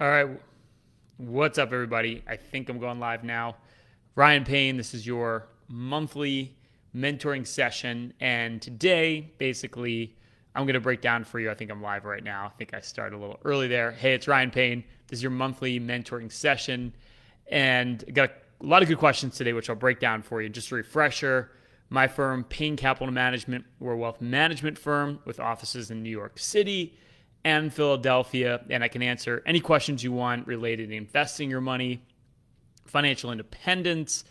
All right. What's up, everybody? I think I'm going live now. Ryan Payne, this is your monthly mentoring session. And today, basically, I'm going to break down for you. I think I'm live right now. I think I started a little early there. Hey, it's Ryan Payne. This is your monthly mentoring session. And I got a lot of good questions today, which I'll break down for you. Just a refresher, my firm, Payne Capital Management, we're a wealth management firm with offices in New York City and Philadelphia, and I can answer any questions you want related to investing your money, financial independence,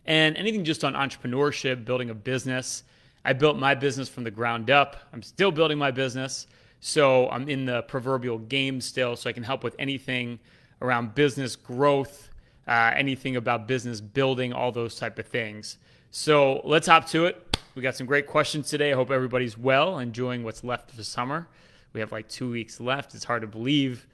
and anything just on entrepreneurship, building a business. I built my business from the ground up. I'm still building my business, so I'm in the proverbial game still, so I can help with anything around business growth, anything about business building, all those type of things. So let's hop to it. We got some great questions today. I hope everybody's well, enjoying what's left of the summer. We have like 2 weeks left. It's hard to believe.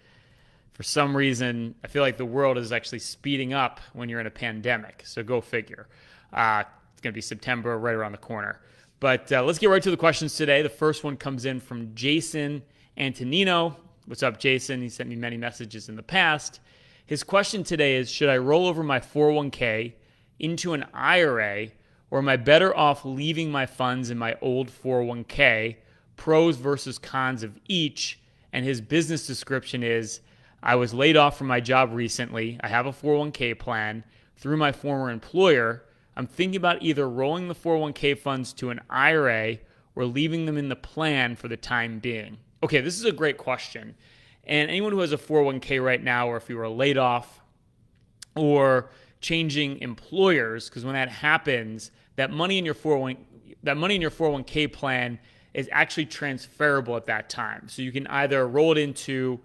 For some reason, I feel like the world is actually speeding up when you're in a pandemic. So go figure. It's going to be September, right around the corner. But let's get right to the questions today. The first one comes in from Jason Antonino. What's up, Jason? He sent me many messages in the past. His question today is, should I roll over my 401k into an IRA, or am I better off leaving my funds in my old 401k? Pros versus cons of each. And his business description is, I was laid off from my job recently. I have a 401k plan through my former employer. I'm thinking about either rolling the 401k funds to an IRA or leaving them in the plan for the time being. Okay, this is a great question. And anyone who has a 401k right now, or if you were laid off or changing employers, because when that happens, that money in your 401k plan is actually transferable at that time. So you can either roll it into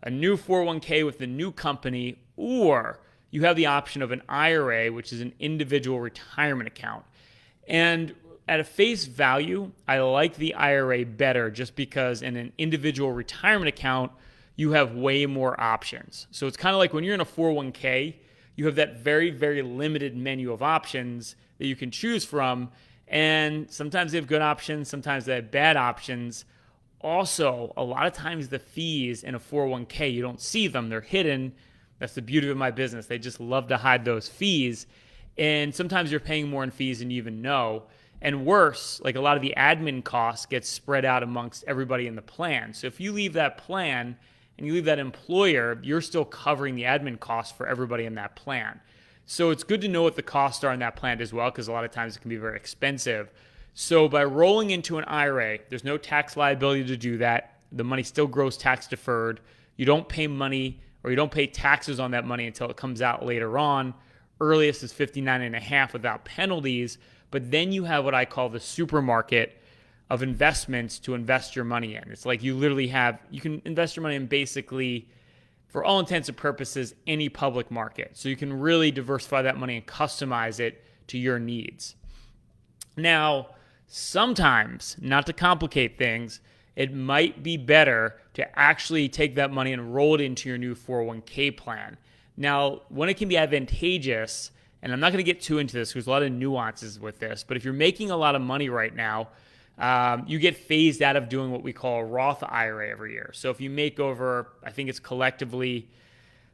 a new 401k with a new company, or you have the option of an IRA, which is an individual retirement account. And at a face value, I like the IRA better just because in an individual retirement account, you have way more options. So it's kind of like when you're in a 401k, you have that very, very limited menu of options that you can choose from. And sometimes they have good options, sometimes they have bad options. Also, a lot of times the fees in a 401k, you don't see them. They're hidden. That's the beauty of my business. They just love to hide those fees. And sometimes you're paying more in fees than you even know. And worse, like a lot of the admin costs get spread out amongst everybody in the plan. So if you leave that plan and you leave that employer, you're still covering the admin costs for everybody in that plan. So it's good to know what the costs are in that plan as well, because a lot of times it can be very expensive. So by rolling into an IRA, there's no tax liability to do that. The money still grows tax deferred. You don't pay money, or you don't pay taxes on that money until it comes out later on. Earliest is 59.5 without penalties. But then you have what I call the supermarket of investments to invest your money in. It's like you can invest your money in basically, for all intents and purposes, any public market. So you can really diversify that money and customize it to your needs. Now, sometimes, not to complicate things, it might be better to actually take that money and roll it into your new 401k plan. Now, when it can be advantageous, and I'm not going to get too into this because there's a lot of nuances with this, but if you're making a lot of money right now, you get phased out of doing what we call a Roth IRA every year. So if you make over, I think it's collectively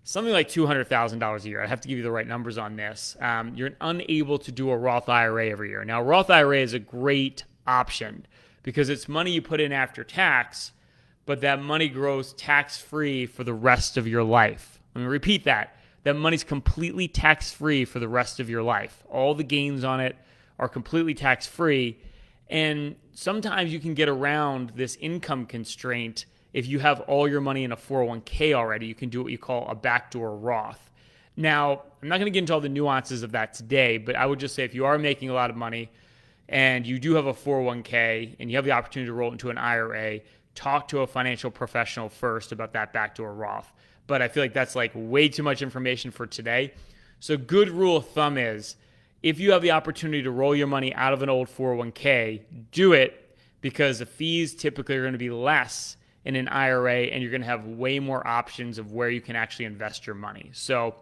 something like $200,000 a year. I have to give you the right numbers on this. You're unable to do a Roth IRA every year. Now, Roth IRA is a great option because it's money you put in after tax, but that money grows tax-free for the rest of your life. Let me repeat that. That money's completely tax-free for the rest of your life. All the gains on it are completely tax-free. And sometimes you can get around this income constraint if you have all your money in a 401k already. You can do what you call a backdoor Roth. Now, I'm not going to get into all the nuances of that today, but I would just say if you are making a lot of money and you do have a 401k and you have the opportunity to roll into an IRA, talk to a financial professional first about that backdoor Roth. But I feel like that's like way too much information for today. So good rule of thumb is, if you have the opportunity to roll your money out of an old 401k, do it, because the fees typically are going to be less in an IRA and you're going to have way more options of where you can actually invest your money. So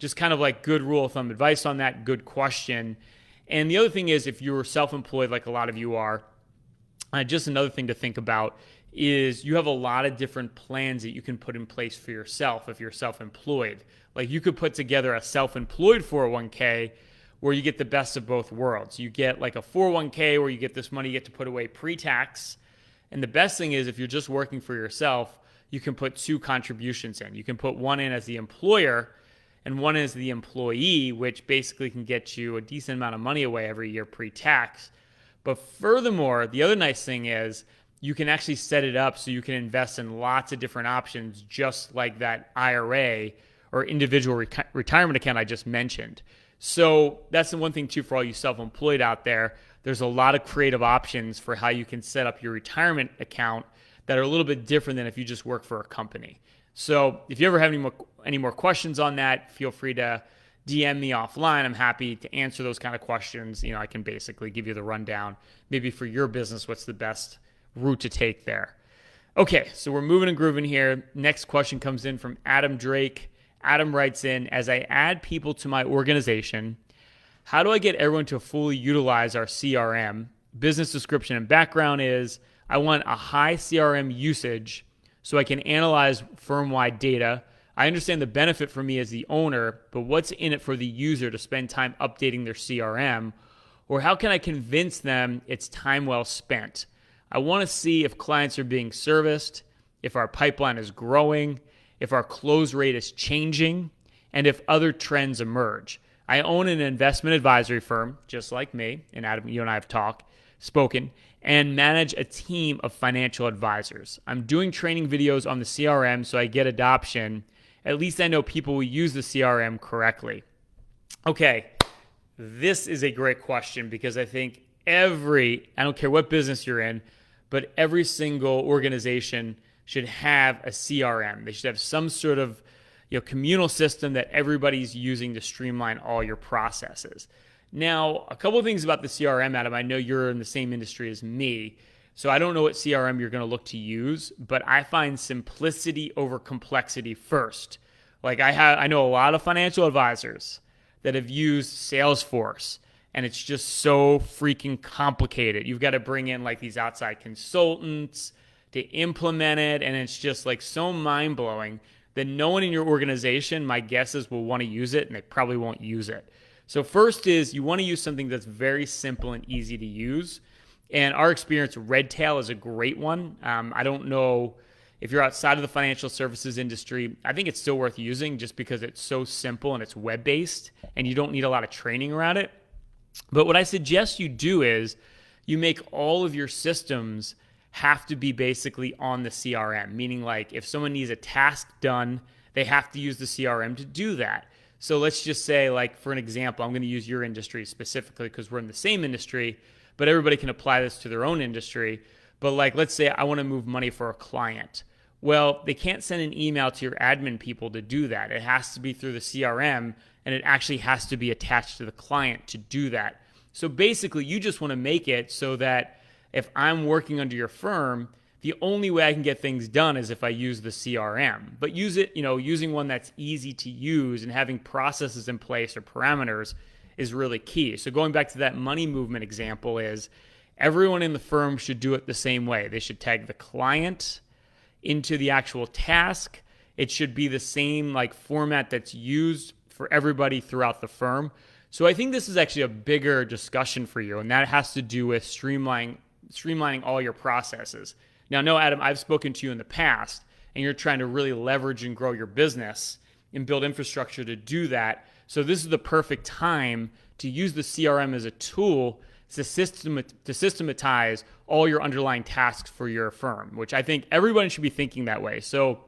just kind of like good rule of thumb advice on that. Good question. And the other thing is, if you're self-employed like a lot of you are, just another thing to think about is you have a lot of different plans that you can put in place for yourself if you're self-employed. Like you could put together a self-employed 401k where you get the best of both worlds. You get like a 401k where you get this money you get to put away pre-tax. And the best thing is if you're just working for yourself, you can put two contributions in. You can put one in as the employer and one as the employee, which basically can get you a decent amount of money away every year pre-tax. But furthermore, the other nice thing is you can actually set it up so you can invest in lots of different options, just like that IRA or individual retirement account I just mentioned. So that's the one thing too for all you self-employed out there. There's a lot of creative options for how you can set up your retirement account that are a little bit different than if you just work for a company. So if you ever have any more questions on that, feel free to DM me offline. I'm happy to answer those kind of questions. I can basically give you the rundown, maybe for your business, what's the best route to take there. Okay, so we're moving and grooving here. Next question comes in from Adam Drake. Adam writes in, as I add people to my organization, how do I get everyone to fully utilize our CRM? Business description and background is, I want a high CRM usage so I can analyze firm-wide data. I understand the benefit for me as the owner, but what's in it for the user to spend time updating their CRM? Or how can I convince them it's time well spent? I want to see if clients are being serviced, if our pipeline is growing, if our close rate is changing, and if other trends emerge. I own an investment advisory firm, just like me, and Adam, you and I have spoken, and manage a team of financial advisors. I'm doing training videos on the CRM so I get adoption. At least I know people will use the CRM correctly. Okay, this is a great question because I think I don't care what business you're in, but every single organization should have a CRM. They should have some sort of communal system that everybody's using to streamline all your processes. Now, a couple of things about the CRM, Adam. I know you're in the same industry as me, so I don't know what CRM you're going to look to use, but I find simplicity over complexity first. Like I know a lot of financial advisors that have used Salesforce, and it's just so freaking complicated. You've got to bring in like these outside consultants to implement it, and it's just like so mind-blowing that no one in your organization, my guess is, will want to use it, and they probably won't use it. So first is you want to use something that's very simple and easy to use. And our experience, Redtail is a great one. I don't know if you're outside of the financial services industry. I think it's still worth using just because it's so simple and it's web-based and you don't need a lot of training around it. But what I suggest you do is you make all of your systems have to be basically on the CRM, meaning like if someone needs a task done, they have to use the CRM to do that. So let's just say, like, for an example, I'm going to use your industry specifically because we're in the same industry, but everybody can apply this to their own industry. But like, let's say I want to move money for a client. Well, they can't send an email to your admin people to do that. It has to be through the CRM, and it actually has to be attached to the client to do that. So basically, you just want to make it so that if I'm working under your firm, the only way I can get things done is if I use the CRM. But use it, using one that's easy to use and having processes in place or parameters is really key. So going back to that money movement example is everyone in the firm should do it the same way. They should tag the client into the actual task. It should be the same like format that's used for everybody throughout the firm. So I think this is actually a bigger discussion for you, and that has to do with streamlining all your processes. Now, no, Adam, I've spoken to you in the past, and you're trying to really leverage and grow your business and build infrastructure to do that. So this is the perfect time to use the CRM as a tool to systematize all your underlying tasks for your firm, which I think everybody should be thinking that way. So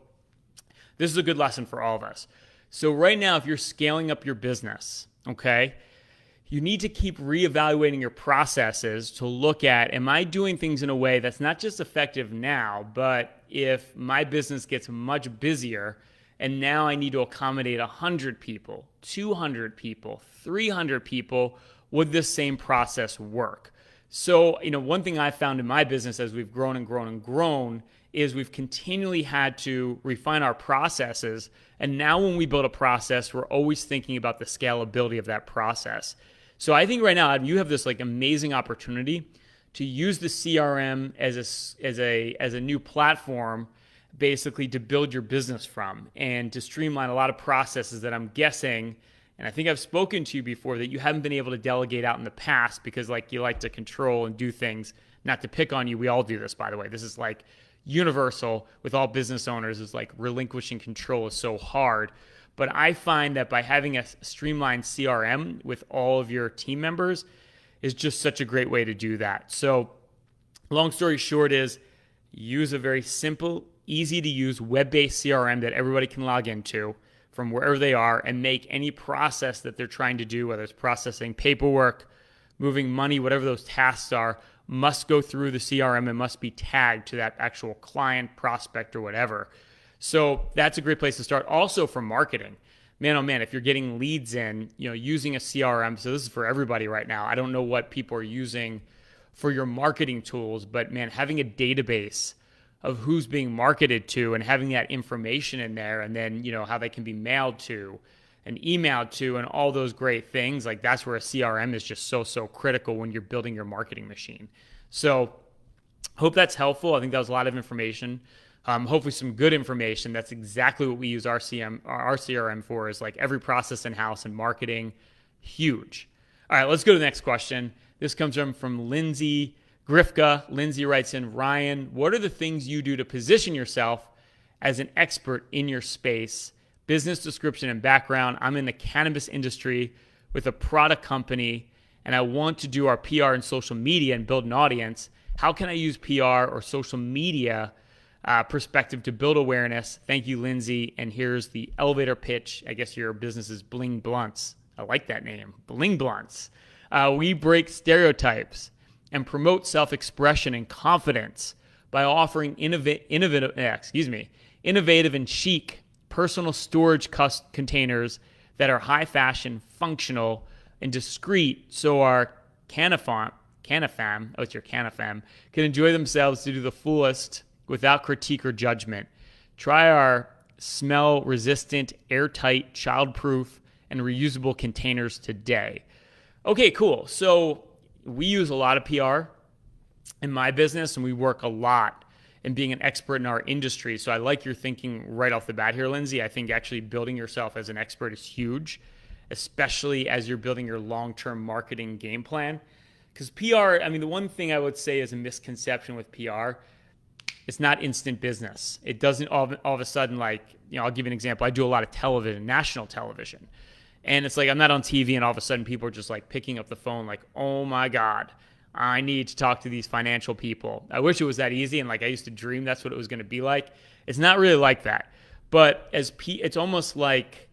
this is a good lesson for all of us. So right now, if you're scaling up your business, okay, you need to keep reevaluating your processes to look at, am I doing things in a way that's not just effective now, but if my business gets much busier and now I need to accommodate 100 people, 200 people, 300 people, would this same process work? So, one thing I've found in my business as we've grown and grown and grown is we've continually had to refine our processes. And now when we build a process, we're always thinking about the scalability of that process. So I think right now, Adam, you have this like amazing opportunity to use the CRM as a new platform, basically to build your business from and to streamline a lot of processes that I'm guessing, and I think I've spoken to you before, that you haven't been able to delegate out in the past because like you like to control and do things. Not to pick on you, we all do this, by the way. This is like universal with all business owners, is like relinquishing control is so hard. But I find that by having a streamlined CRM with all of your team members is just such a great way to do that. So long story short is use a very simple, easy to use web-based CRM that everybody can log into from wherever they are and make any process that they're trying to do, whether it's processing paperwork, moving money, whatever those tasks are, must go through the CRM and must be tagged to that actual client, prospect, or whatever. So that's a great place to start. Also for marketing, man, oh man, if you're getting leads in, using a CRM, so this is for everybody right now. I don't know what people are using for your marketing tools, but man, having a database of who's being marketed to and having that information in there, and then, how they can be mailed to and emailed to and all those great things, like that's where a CRM is just so critical when you're building your marketing machine. So hope that's helpful. I think that was a lot of information. Hopefully some good information. That's exactly what we use our CRM for, is like every process in-house and marketing, huge. All right, let's go to the next question. This comes from Lindsay Grifka. Lindsay writes in, Ryan, what are the things you do to position yourself as an expert in your space? Business description and background. I'm in the cannabis industry with a product company, and I want to do our PR and social media and build an audience. How can I use PR or social media perspective to build awareness? Thank you, Lindsay. And here's the elevator pitch. I guess your business is Bling Blunts. I like that name, Bling Blunts. We break stereotypes and promote self-expression and confidence by offering innovative and chic personal storage containers that are high fashion, functional, and discreet, so our canafam, it's your canafam, can enjoy themselves to do the fullest without critique or judgment. Try our smell-resistant, airtight, child-proof, and reusable containers today. Okay, cool. So we use a lot of PR in my business, and we work a lot in being an expert in our industry. So I like your thinking right off the bat here, Lindsay. I think actually building yourself as an expert is huge, especially as you're building your long-term marketing game plan. Because PR, the one thing I would say is a misconception with PR, it's not instant business. It doesn't all of a sudden, I'll give you an example. I do a lot of television, national television. And it's like I'm not on TV and all of a sudden people are just like picking up the phone like, oh my God, I need to talk to these financial people. I wish it was that easy, and I used to dream that's what it was going to be like. It's not really like that. But it's almost like,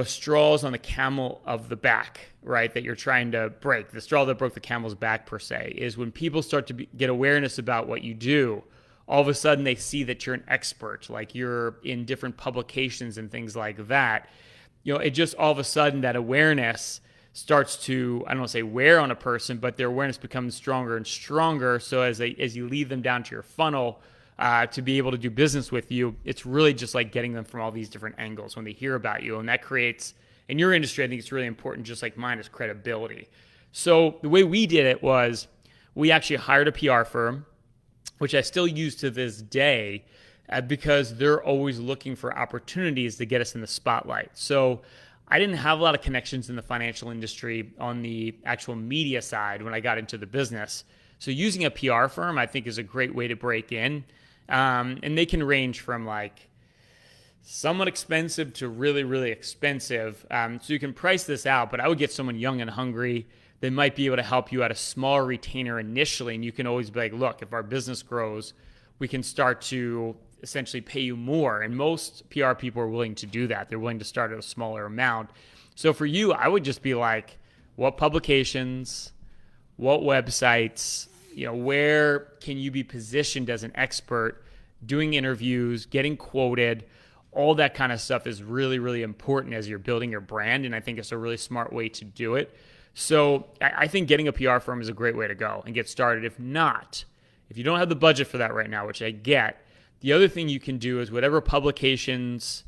straws on the camel of the back, right, that you're trying to break. The straw that broke the camel's back, per se, is when people start to get awareness about what you do, all of a sudden they see that you're an expert, like you're in different publications and things like that. It just all of a sudden that awareness starts to, I don't want to say wear on a person, but their awareness becomes stronger and stronger. So as you lead them down to your funnel to be able to do business with you, it's really just like getting them from all these different angles when they hear about you. And that creates, in your industry, I think it's really important, just like mine, is credibility. So the way we did it was we actually hired a PR firm, which I still use to this day because they're always looking for opportunities to get us in the spotlight. So I didn't have a lot of connections in the financial industry on the actual media side when I got into the business. So using a PR firm, I think, is a great way to break in. And they can range from somewhat expensive to really, really expensive. So you can price this out, but I would get someone young and hungry. They might be able to help you at a smaller retainer initially. And you can always be like, look, if our business grows, we can start to essentially pay you more. And most PR people are willing to do that. They're willing to start at a smaller amount. So for you, I would just be like, what publications, what websites, where can you be positioned as an expert, doing interviews, getting quoted, all that kind of stuff is really, really important as you're building your brand. And I think it's a really smart way to do it. So I think getting a PR firm is a great way to go and get started. If you don't have the budget for that right now, which I get, the other thing you can do is whatever publications,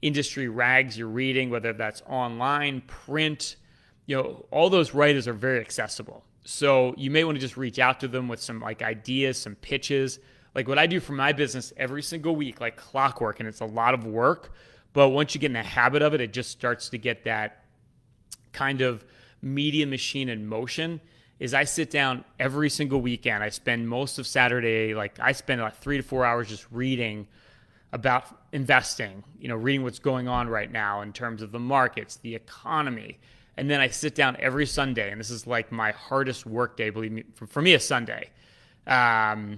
industry rags you're reading, whether that's online, print, all those writers are very accessible. So you may want to just reach out to them with some like ideas, some pitches. Like what I do for my business every single week, like clockwork, and it's a lot of work. But once you get in the habit of it, it just starts to get that kind of media machine in motion. Is I sit down every single weekend. I spend most of Saturday, like I spend like 3 to 4 hours just reading about investing, reading what's going on right now in terms of the markets, the economy. And then I sit down every Sunday, and this is like my hardest work day, believe me, for me, a Sunday. I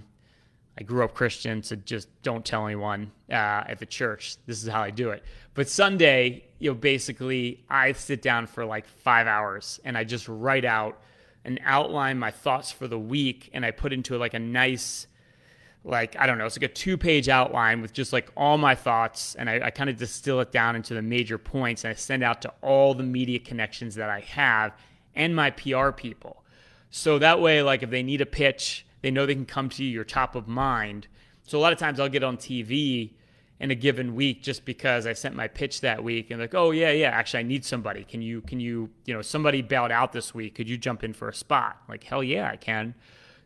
grew up Christian, so just don't tell anyone at the church. This is how I do it. But Sunday, basically I sit down for like 5 hours and I just write out and outline my thoughts for the week, and I put into like a nice, like, I don't know, it's like a 2-page outline with just like all my thoughts, and I kind of distill it down into the major points, and I send out to all the media connections that I have and my PR people. So that way, like if they need a pitch, they know they can come to you, you're top of mind. So a lot of times I'll get on TV in a given week just because I sent my pitch that week, and like, oh yeah, actually I need somebody. Can you, somebody bailed out this week. Could you jump in for a spot? Like, hell yeah, I can.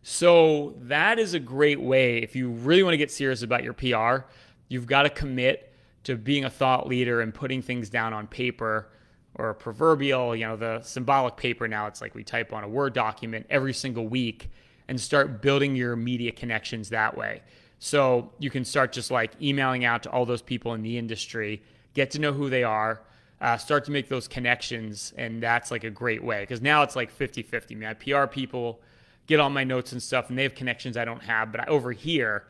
So that is a great way. If you really want to get serious about your PR, you've got to commit to being a thought leader and putting things down on paper, or proverbial, the symbolic paper now. It's like we type on a Word document every single week, and start building your media connections that way. So you can start just like emailing out to all those people in the industry, get to know who they are, start to make those connections. And that's like a great way, because now it's like 50-50. My PR people get all my notes and stuff, and they have connections I don't have. But over here,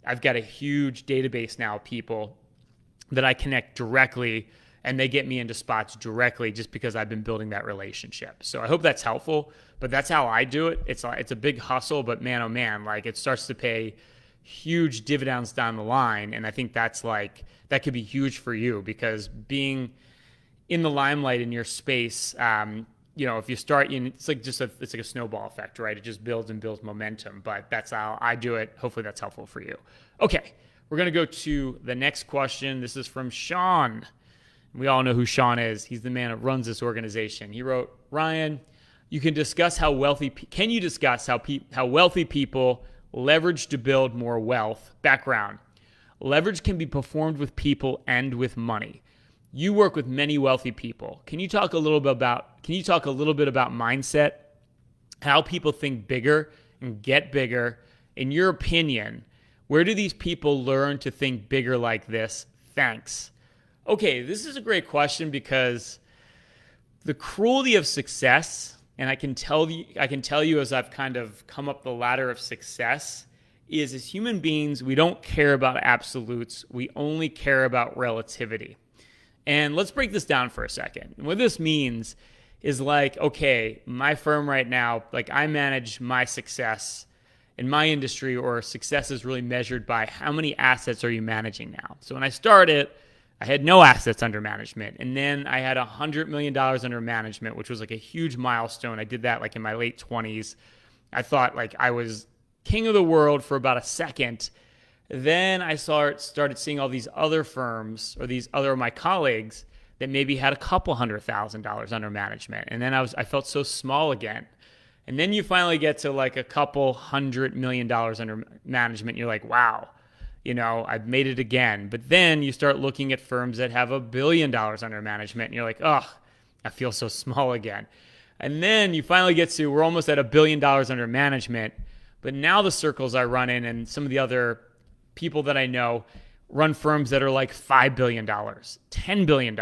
I've got a huge database now of people that I connect directly, and they get me into spots directly just because I've been building that relationship. So I hope that's helpful, but that's how I do it. It's a big hustle, but man, oh man, like it starts to pay huge dividends down the line. And I think that's like, that could be huge for you, because being in the limelight in your space, if you start, it's like it's like a snowball effect, right? It just builds and builds momentum, but that's how I do it. Hopefully that's helpful for you. Okay, we're going to go to the next question. This is from Sean. We all know who Sean is. He's the man that runs this organization. He wrote, Ryan, can you discuss how wealthy people leverage to build more wealth? Background: leverage can be performed with people and with money. You work with many wealthy people. Can you talk a little bit about mindset, how people think bigger and get bigger? In your opinion, where do these people learn to think bigger like this? Thanks. Okay, this is a great question, because the cruelty of success, and I can tell you as I've kind of come up the ladder of success, is as human beings, we don't care about absolutes. We only care about relativity. And let's break this down for a second. And what this means is like, okay, my firm right now, like I manage my success in my industry, or success is really measured by how many assets are you managing now. So when I started, I had no assets under management. And then I had $100 million under management, which was like a huge milestone. I did that like in my late 20s. I thought like I was king of the world for about a second. Then I started seeing all these other firms, or these other of my colleagues, that maybe had a couple $100,000 under management. And then I felt so small again. And then you finally get to like a couple $100 million under management. And you're like, wow, I've made it again. But then you start looking at firms that have $1 billion under management, and you're like, oh, I feel so small again. And then you finally get to, we're almost at $1 billion under management. But now the circles I run in, and some of the other people that I know, run firms that are like $5 billion, $10 billion.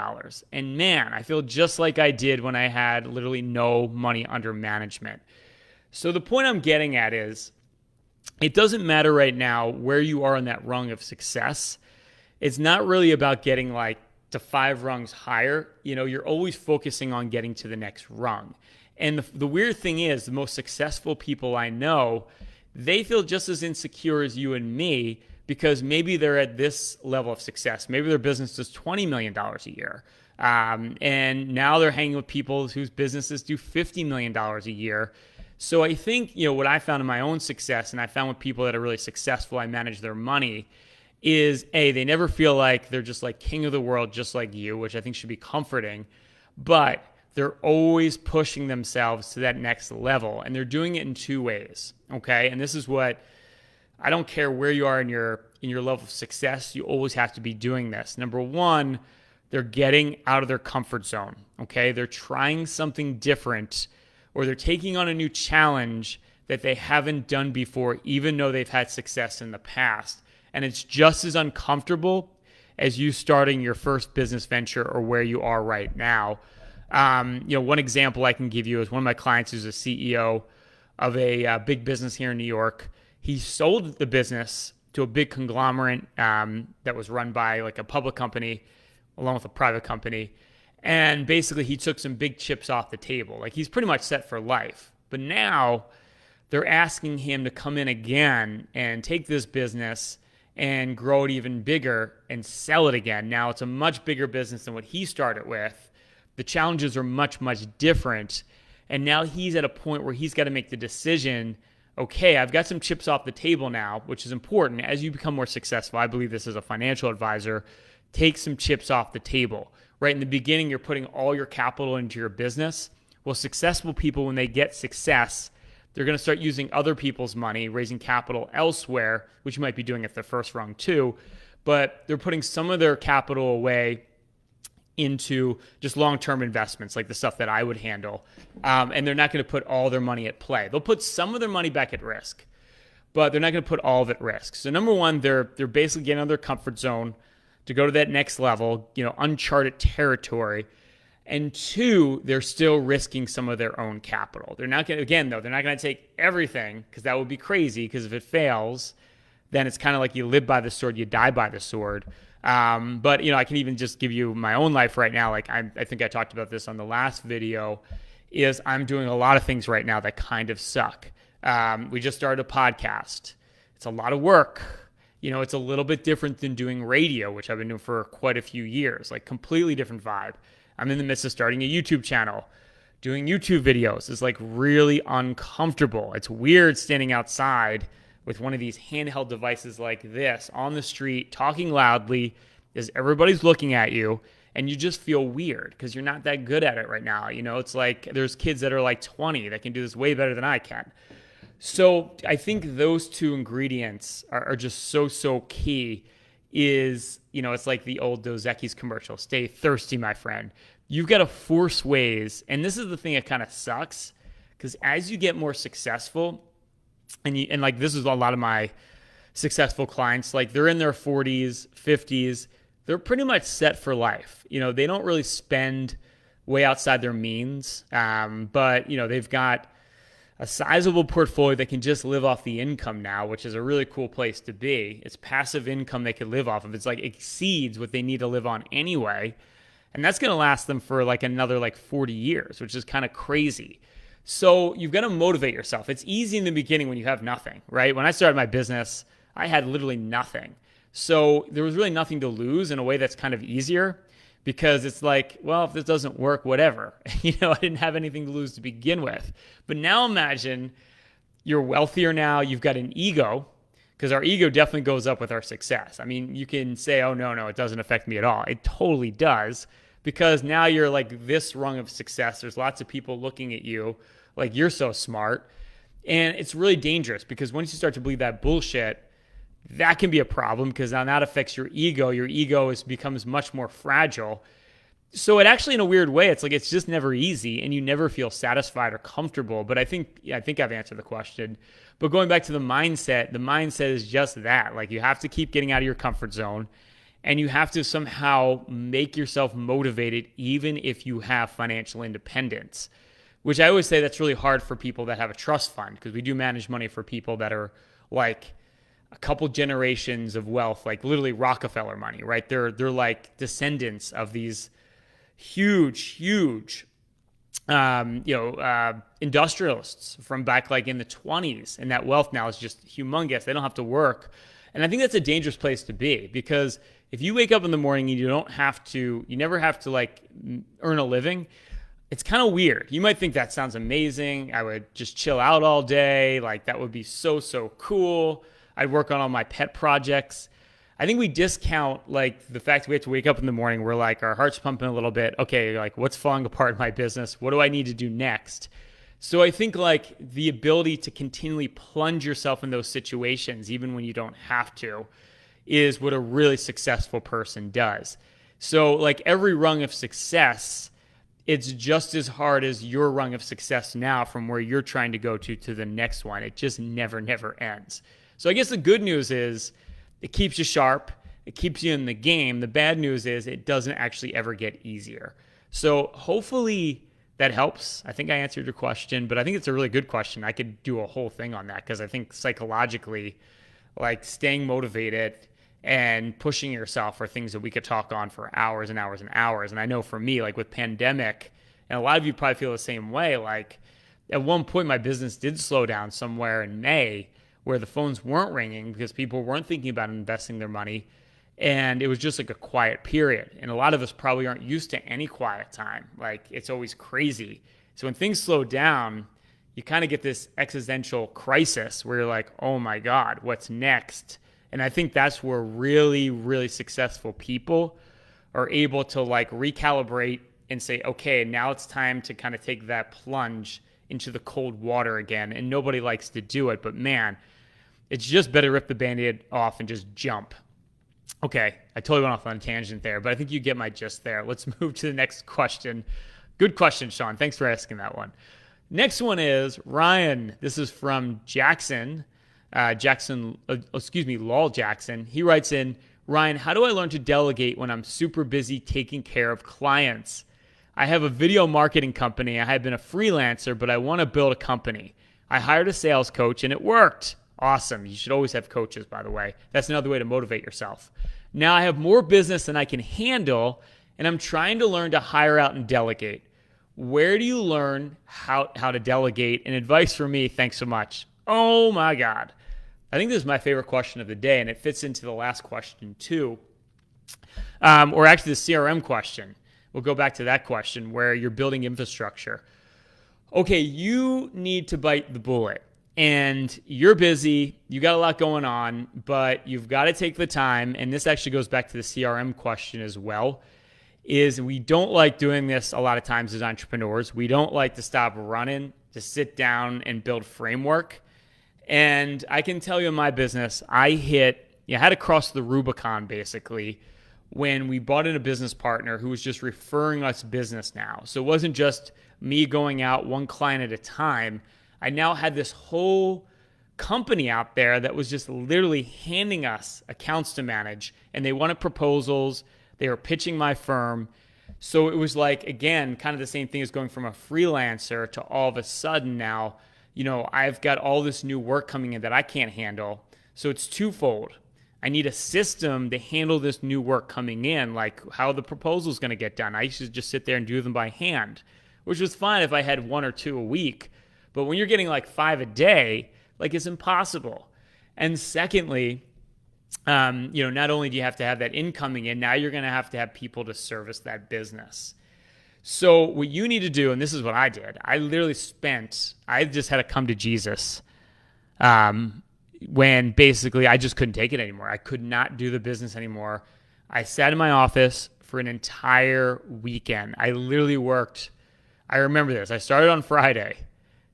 And man, I feel just like I did when I had literally no money under management. So the point I'm getting at is, it doesn't matter right now where you are on that rung of success. It's not really about getting like to 5 rungs higher. You're always focusing on getting to the next rung. And the weird thing is, the most successful people I know, they feel just as insecure as you and me, because maybe they're at this level of success. Maybe their business does $20 million a year. And now they're hanging with people whose businesses do $50 million a year. So I think, what I found in my own success, and I found with people that are really successful, I manage their money, is they never feel like they're just like king of the world, just like you, which I think should be comforting. But they're always pushing themselves to that next level, and they're doing it in two ways. Okay. And this is what, I don't care where you are in your level of success, you always have to be doing this. Number one, they're getting out of their comfort zone. Okay. They're trying something different, or they're taking on a new challenge that they haven't done before, even though they've had success in the past. And it's just as uncomfortable as you starting your first business venture or where you are right now. One example I can give you is one of my clients who's a CEO of a big business here in New York. He sold the business to a big conglomerate that was run by like a public company along with a private company. And basically he took some big chips off the table. Like, he's pretty much set for life. But now they're asking him to come in again and take this business and grow it even bigger and sell it again. Now it's a much bigger business than what he started with. The challenges are much, much different. And now he's at a point where he's got to make the decision, okay, I've got some chips off the table now, which is important. As you become more successful, I believe this as a financial advisor, take some chips off the table. Right in the beginning, you're putting all your capital into your business. Well, successful people, when they get success, they're going to start using other people's money, raising capital elsewhere, which you might be doing at the first rung too. But they're putting some of their capital away into just long-term investments, like the stuff that I would handle. And they're not going to put all their money at play. They'll put some of their money back at risk, but they're not going to put all of it at risk. So number one, they're basically getting out of their comfort zone to go to that next level, uncharted territory. And two, they're still risking some of their own capital. They're not going to, they're not going to take everything, because that would be crazy, because if it fails, then it's kind of like you live by the sword, you die by the sword. But I can even just give you my own life right now. Like, I think I talked about this on the last video, is I'm doing a lot of things right now that kind of suck. We just started a podcast. It's a lot of work. It's a little bit different than doing radio, which I've been doing for quite a few years, like completely different vibe. I'm in the midst of starting a YouTube channel. Doing YouTube videos is like really uncomfortable. It's weird standing outside with one of these handheld devices like this on the street, talking loudly as everybody's looking at you, and you just feel weird because you're not that good at it right now. It's like there's kids that are like 20 that can do this way better than I can. So I think those two ingredients are just so key. Is, it's like the old Dos Equis commercial, stay thirsty, my friend. You've got to force ways. And this is the thing that kind of sucks, because as you get more successful, and like this is a lot of my successful clients, like they're in their 40s, 50s, they're pretty much set for life. They don't really spend way outside their means, but they've got a sizable portfolio that can just live off the income now, which is a really cool place to be. It's passive income they could live off of. It's like exceeds what they need to live on anyway. And that's going to last them for like another 40 years, which is kind of crazy. So you've got to motivate yourself. It's easy in the beginning when you have nothing, right? When I started my business, I had literally nothing. So there was really nothing to lose in a way that's kind of easier, because it's like, well, if this doesn't work, whatever. I didn't have anything to lose to begin with. But now imagine you're wealthier now. You've got an ego, because our ego definitely goes up with our success. I mean, you can say, oh, no, it doesn't affect me at all. It totally does, because now you're like this rung of success. There's lots of people looking at you like you're so smart. And it's really dangerous, because once you start to believe that bullshit, that can be a problem, because now that affects your ego. Your ego becomes much more fragile. So it actually, in a weird way, it's like it's just never easy, and you never feel satisfied or comfortable. But I think I've answered the question. But going back to the mindset is just that. Like, you have to keep getting out of your comfort zone, and you have to somehow make yourself motivated, even if you have financial independence, which I always say that's really hard for people that have a trust fund, because we do manage money for people that are like a couple generations of wealth, like literally Rockefeller money, right? They're like descendants of these huge industrialists from back like in the 20s, and that wealth now is just humongous. They don't have to work. And I think that's a dangerous place to be, because if you wake up in the morning and you never have to like earn a living, it's kind of weird. You might think that sounds amazing. I would just chill out all day. Like, that would be so cool. I'd work on all my pet projects. I think we discount like the fact that we have to wake up in the morning. We're like, our heart's pumping a little bit. Okay, like what's falling apart in my business? What do I need to do next? So I think like the ability to continually plunge yourself in those situations, even when you don't have to, is what a really successful person does. So like every rung of success, it's just as hard as your rung of success now from where you're trying to go to the next one. It just never ends. So I guess the good news is it keeps you sharp. It keeps you in the game. The bad news is it doesn't actually ever get easier. So hopefully that helps. I think I answered your question, but I think it's a really good question. I could do a whole thing on that because I think psychologically, like staying motivated and pushing yourself are things that we could talk on for hours and hours and hours. And I know for me, like with pandemic, and a lot of you probably feel the same way, like at one point my business did slow down somewhere in May where the phones weren't ringing because people weren't thinking about investing their money. And it was just like a quiet period. And a lot of us probably aren't used to any quiet time. Like it's always crazy. So when things slow down, you kind of get this existential crisis where you're like, oh my God, what's next? And I think that's where really successful people are able to like recalibrate and say, okay, now it's time to kind of take that plunge into the cold water again. And nobody likes to do it, but man, it's just better rip the Band-Aid off and just jump. Okay, I totally went off on a tangent there, but I think you get my gist there. Let's move to the next question. Good question, Sean. Thanks for asking that one. Next one is Ryan. This is from Jackson. Lol Jackson. He writes in, Ryan, how do I learn to delegate when I'm super busy taking care of clients? I have a video marketing company. I have been a freelancer, but I want to build a company. I hired a sales coach and it worked. Awesome. You should always have coaches, by the way. That's another way to motivate yourself. Now I have more business than I can handle, and I'm trying to learn to hire out and delegate. Where do you learn how to delegate? And advice for me, thanks so much. Oh my God. I think this is my favorite question of the day, and it fits into the last question too. Or actually the CRM question. We'll go back to that question where you're building infrastructure. Okay, you need to bite the bullet. And you're busy, you got a lot going on, but you've got to take the time, and this actually goes back to the CRM question as well, is we don't like doing this a lot of times as entrepreneurs. We don't like to stop running, to sit down and build framework. And I can tell you in my business, I had to cross the Rubicon basically when we brought in a business partner who was just referring us business now. So it wasn't just me going out one client at a time. I now had this whole company out there that was just literally handing us accounts to manage, and they wanted proposals. They were pitching my firm. So it was like, again, kind of the same thing as going from a freelancer to all of a sudden now, I've got all this new work coming in that I can't handle. So it's twofold. I need a system to handle this new work coming in, like how the proposal is going to get done. I used to just sit there and do them by hand, which was fine if I had one or two a week. But when you're getting like 5 a day, like it's impossible. And secondly, not only do you have to have that incoming in, now you're going to have people to service that business. So what you need to do, and this is what I did, I just had to come to Jesus when basically I just couldn't take it anymore. I could not do the business anymore. I sat in my office for an entire weekend. I literally worked. I remember this. I started on Friday.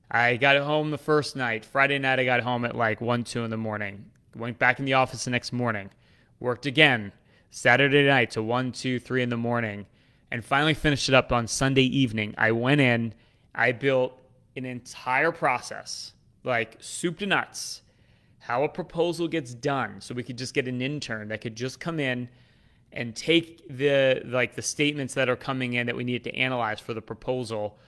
I got home the first night. Friday night, I got home at like 1, 2 in the morning. Went back in the office the next morning. Worked again Saturday night to 1, 2, 3 in the morning. And finally finished it up on Sunday evening. I went in. I built an entire process, like soup to nuts, how a proposal gets done. So we could just get an intern that could just come in and take the statements that are coming in that we needed to analyze for the proposal.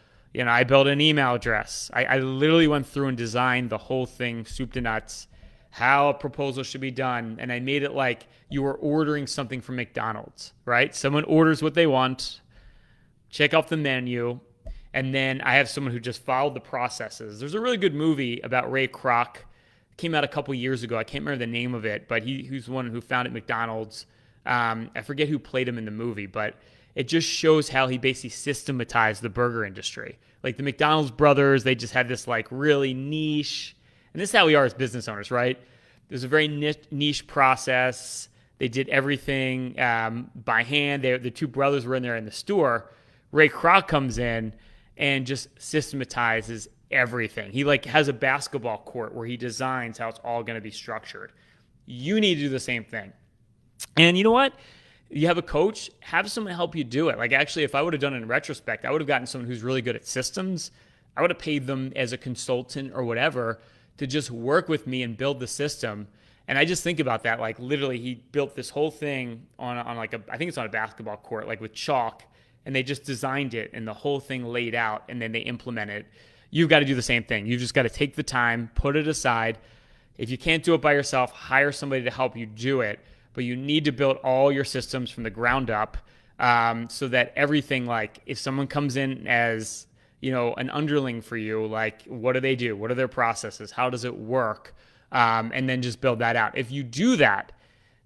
I built an email address. I literally went through and designed the whole thing, soup to nuts, how a proposal should be done. And I made it like you were ordering something from McDonald's, right? Someone orders what they want, check off the menu, and then I have someone who just followed the processes. There's a really good movie about Ray Kroc. It came out a couple years ago. I can't remember the name of it, but he's the one who founded McDonald's. I forget who played him in the movie, but it just shows how he basically systematized the burger industry. Like the McDonald's brothers, they just had this like really niche, and this is how we are as business owners, right? There's a very niche process They did everything by hand. The two brothers were in there in the store. Ray Kroc comes in and just systematizes everything. He like has a basketball court where he designs how it's all going to be structured. You need to do the same thing. And you know what? You have a coach, have someone help you do it. Like actually, if I would have done it in retrospect, I would have gotten someone who's really good at systems. I would have paid them as a consultant or whatever to just work with me and build the system. And I just think about that. Like literally, he built this whole thing on like I think it's on a basketball court, like with chalk, and they just designed it and the whole thing laid out, and then they implement it. You've got to do the same thing. You've just got to take the time, put it aside. If you can't do it by yourself, hire somebody to help you do it. But you need to build all your systems from the ground up so that everything, like if someone comes in as, an underling for you, like what do they do? What are their processes? How does it work? And then just build that out. If you do that,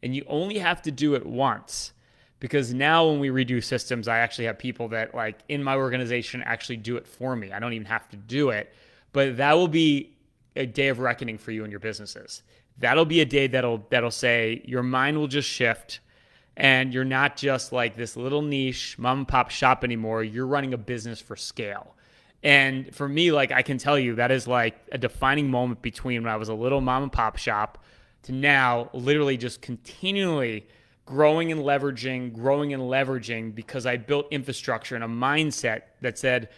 and you only have to do it once, because now when we redo systems, I actually have people that like in my organization actually do it for me. I don't even have to do it, but that will be a day of reckoning for you and your businesses. That'll be a day that'll say your mind will just shift, and you're not just like this little niche mom and pop shop anymore. You're running a business for scale. And for me, like I can tell you that is like a defining moment between when I was a little mom and pop shop to now literally just continually growing and leveraging because I built infrastructure and a mindset that said,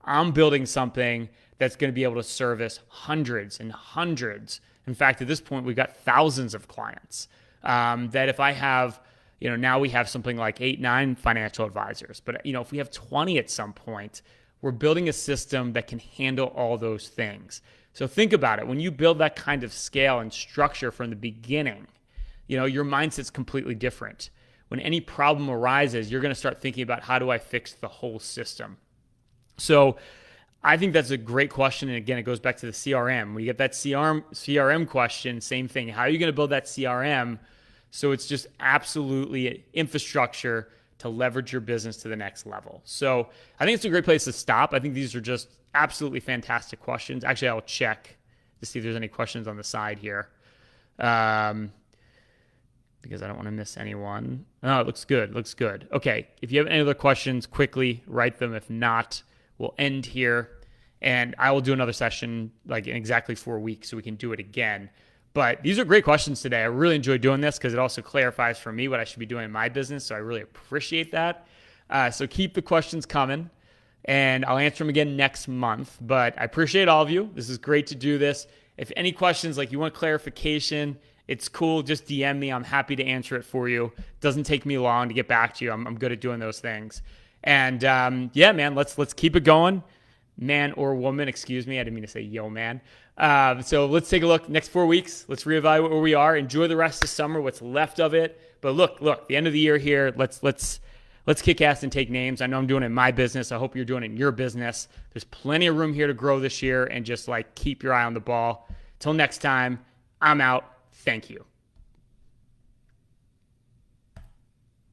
I'm building something that's going to be able to service hundreds and hundreds. In fact, at this point, we've got thousands of clients that if I have, now we have something like 8, 9 financial advisors. But, if we have 20 at some point, we're building a system that can handle all those things. So think about it. When you build that kind of scale and structure from the beginning, your mindset's completely different. When any problem arises, you're going to start thinking about how do I fix the whole system. So I think that's a great question. And again, it goes back to the CRM. When you get that CRM question, same thing. How are you going to build that CRM so it's just absolutely infrastructure to leverage your business to the next level? So I think it's a great place to stop. I think these are just absolutely fantastic questions. Actually, I'll check to see if there's any questions on the side here. Because I don't want to miss anyone. Oh, it looks good. Okay, if you have any other questions, quickly write them. If not, we'll end here. And I will do another session like in exactly 4 weeks so we can do it again. But these are great questions today. I really enjoyed doing this because it also clarifies for me what I should be doing in my business. So I really appreciate that. So keep the questions coming, and I'll answer them again next month. But I appreciate all of you. This is great to do this. If any questions, like you want clarification, it's cool. Just DM me. I'm happy to answer it for you. It doesn't take me long to get back to you. I'm good at doing those things. And yeah, man, let's keep it going. Man or woman, excuse me. I didn't mean to say yo, man. So let's take a look. Next 4 weeks, let's reevaluate where we are. Enjoy the rest of summer, what's left of it. But look, the end of the year here. Let's kick ass and take names. I know I'm doing it in my business. I hope you're doing it in your business. There's plenty of room here to grow this year, and just like keep your eye on the ball. Till next time, I'm out. Thank you.